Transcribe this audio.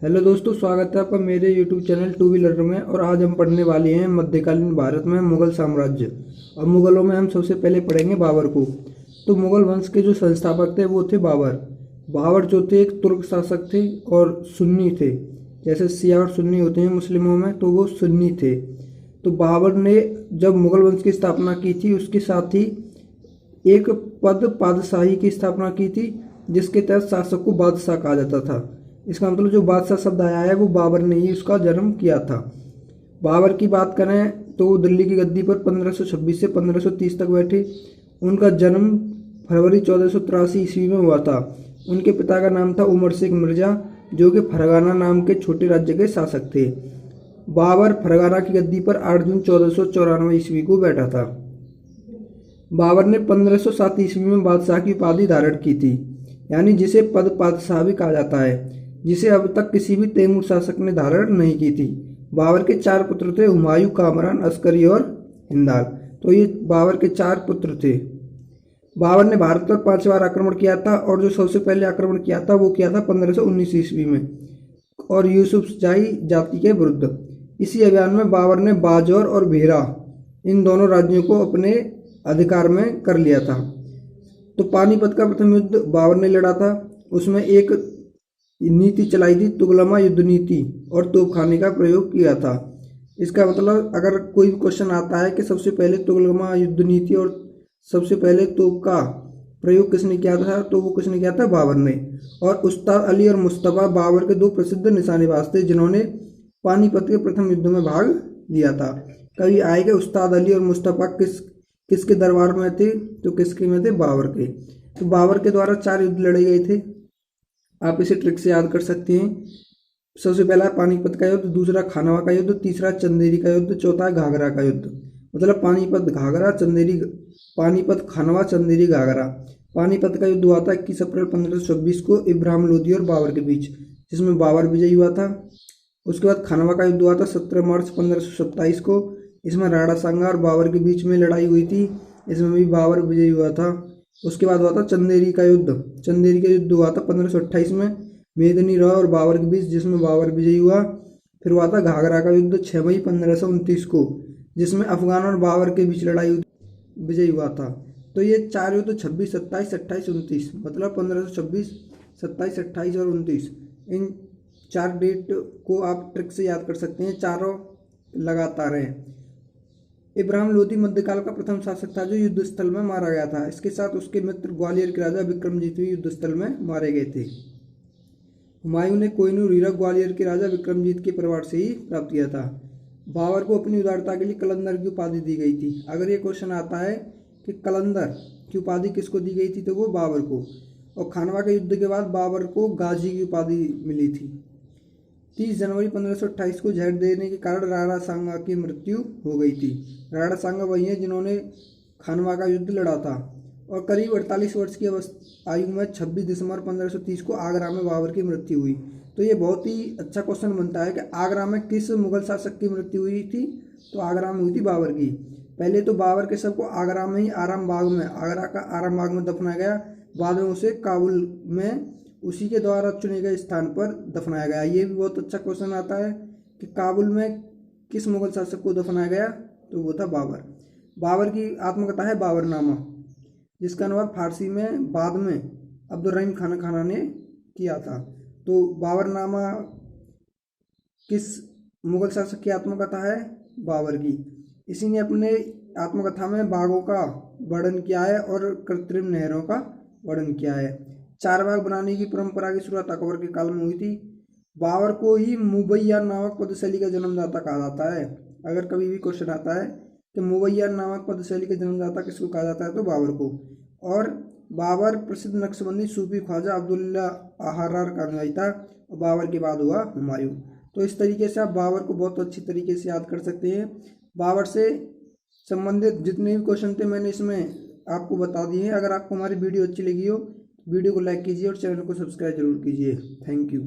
Hello दोस्तों, स्वागत है आपका मेरे यूट्यूब चैनल टू व्हीलर में। और आज हम पढ़ने वाले हैं मध्यकालीन भारत में मुगल साम्राज्य। और मुगलों में हम सबसे पहले पढ़ेंगे बाबर को। तो मुगल वंश के जो संस्थापक थे वो थे बाबर। बाबर जो थे एक तुर्क शासक थे और सुन्नी थे। जैसे शिया और सुन्नी होते हैं मुस्लिमों में, तो वो सुन्नी थे। तो बाबर ने जब मुगल वंश की स्थापना की थी, उसके साथ ही एक पद पादशाही की स्थापना की थी, जिसके तहत शासक को बादशाह कहा जाता था। इसका मतलब जो बादशाह शब्द आया है वो बाबर ने ही उसका जन्म किया था। बाबर की बात करें तो वो दिल्ली की गद्दी पर 1526 से 1530 तक बैठे। उनका जन्म फरवरी 1483 ईस्वी में हुआ था। उनके पिता का नाम था उमर शेख मिर्जा, जो कि फरगाना नाम के छोटे राज्य के शासक थे। बाबर फरगाना की गद्दी पर 8 जून 1494 ईस्वी को बैठा था। बाबर ने 1507 ईस्वी में बादशाह की उपाधि धारण की थी, यानी जिसे पद पादशाह भी कहा जाता है, जिसे अब तक किसी भी तैमूर शासक ने धारण नहीं की थी। बाबर के 4 पुत्र थे, हुमायूं, कामरान, अस्करी और हिंदाल। तो ये बाबर के 4 पुत्र थे। बाबर ने भारत पर 5 बार आक्रमण किया था, और जो सबसे पहले आक्रमण किया था वो किया था 1519 ईस्वी में, और यूसुफजाई जाति के विरुद्ध। इसी अभियान में बाबर ने बाजौर और भेरा इन दोनों राज्यों को अपने अधिकार में कर लिया था। तो पानीपत का प्रथम युद्ध बाबर ने लड़ा था। उसमें एक नीति चलाई थी, तुगलमा युद्ध नीति, और तोपखाने का प्रयोग किया था। इसका मतलब अगर कोई क्वेश्चन आता है कि सबसे पहले तुगलमा युद्ध नीति और सबसे पहले तोप का प्रयोग किसने किया था, तो वो किसने किया था? बाबर ने। और उस्ताद अली और मुस्तफा बाबर के 2 प्रसिद्ध निशानेबाज थे, जिन्होंने पानीपत के प्रथम युद्ध में भाग लिया था। कभी आएगा उस्ताद अली और मुस्तफा किसके दरबार में थे, तो किसके में थे? बाबर के। तो बाबर के द्वारा 4 युद्ध लड़े गए थे। आप इसे ट्रिक से याद कर सकते हैं। सबसे पहला पानीपत का युद्ध, दूसरा खानवा का युद्ध, तीसरा चंदेरी का युद्ध, चौथा घाघरा का युद्ध। मतलब पानीपत, घाघरा, चंदेरी, पानीपत, खानवा, चंदेरी, घाघरा। पानीपत का युद्ध हुआ था 21 अप्रैल 1526 को इब्राहिम लोदी और बाबर के बीच, जिसमें बाबर विजयी हुआ था। उसके बाद खानवा का युद्ध हुआ था 17 मार्च 1527 को। इसमें राणा सांगा और बाबर के बीच में लड़ाई हुई थी, इसमें भी बाबर विजयी हुआ था। उसके बाद हुआ था चंदेरी का युद्ध। चंदेरी का युद्ध हुआ था 1528 में मेदिनी राव और बाबर के बीच, जिसमें बाबर विजयी हुआ। फिर हुआ था घाघरा का युद्ध 6 मई 1529 को, जिसमें अफगान और बाबर के बीच लड़ाई हुई, विजयी हुआ था। तो ये 4 युद्ध 26, 27, 28, 29, मतलब 1526, 27, 28 और 29, इन 4 डेट को आप ट्रिक से याद कर सकते हैं। चारों लगातार हैं। इब्राहिम लोदी मध्यकाल का प्रथम शासक था जो युद्ध स्थल में मारा गया था। इसके साथ उसके मित्र ग्वालियर के राजा विक्रमजीत भी युद्ध स्थल में मारे गए थे। हुमायूं ने कोहिनूर हीरा ग्वालियर के राजा विक्रमजीत के परिवार से ही प्राप्त किया था। बाबर को अपनी उदारता के लिए कलंदर की उपाधि दी गई थी। अगर ये क्वेश्चन आता है कि कलंदर की उपाधि किसको दी गई थी, तो वो बाबर को। और खानवा के युद्ध के बाद बाबर को गाजी की उपाधि मिली थी। 30 जनवरी 1528 को जहर देने के कारण राणा सांगा की मृत्यु हो गई थी। राणा सांगा वही है जिन्होंने खानवा का युद्ध लड़ा था। और करीब 48 वर्ष की आयु में 26 दिसंबर 1530 को आगरा में बाबर की मृत्यु हुई। तो ये बहुत ही अच्छा क्वेश्चन बनता है कि आगरा में किस मुगल शासक की मृत्यु हुई थी, तो आगरा में हुई थी बाबर की। पहले तो बाबर के शव को आगरा में ही आराम बाग में, आगरा का आराम बाग में दफनाया गया। बाद में उसे काबुल में उसी के द्वारा चुने गए स्थान पर दफनाया गया। ये भी बहुत अच्छा क्वेश्चन आता है कि काबुल में किस मुगल शासक को दफनाया गया, तो वो था बाबर। बाबर की आत्मकथा है बाबरनामा, जिसका अनुवाद फारसी में बाद में अब्दुर्रहीम खाना ने किया था। तो बाबरनामा किस मुगल शासक की आत्मकथा है? बाबर की। इसी ने अपने आत्मकथा में बागों का वर्णन किया है और कृत्रिम नहरों का वर्णन किया है। 4 बाग बनाने की परंपरा की शुरुआत अकबर के काल में हुई थी। बाबर को ही मुबैया नामक पदशैली का जन्मदाता कहा जाता है। अगर कभी भी क्वेश्चन आता है कि मुबैया नामक पदशैली का जन्मदाता किसको कहा जाता है, तो बाबर को। और बाबर प्रसिद्ध नक्शबंदी सूफी ख्वाजा अब्दुल्ला आहरार का अनुयायी था। और बाबर के बाद हुआ हुमायूं। तो इस तरीके से आप बाबर को बहुत अच्छी तरीके से याद कर सकते हैं। बाबर से संबंधित जितने भी क्वेश्चन थे मैंने इसमें आपको बता दिए हैं। अगर आपको हमारी वीडियो अच्छी लगी हो, वीडियो को लाइक कीजिए और चैनल को सब्सक्राइब जरूर कीजिए। Thank you.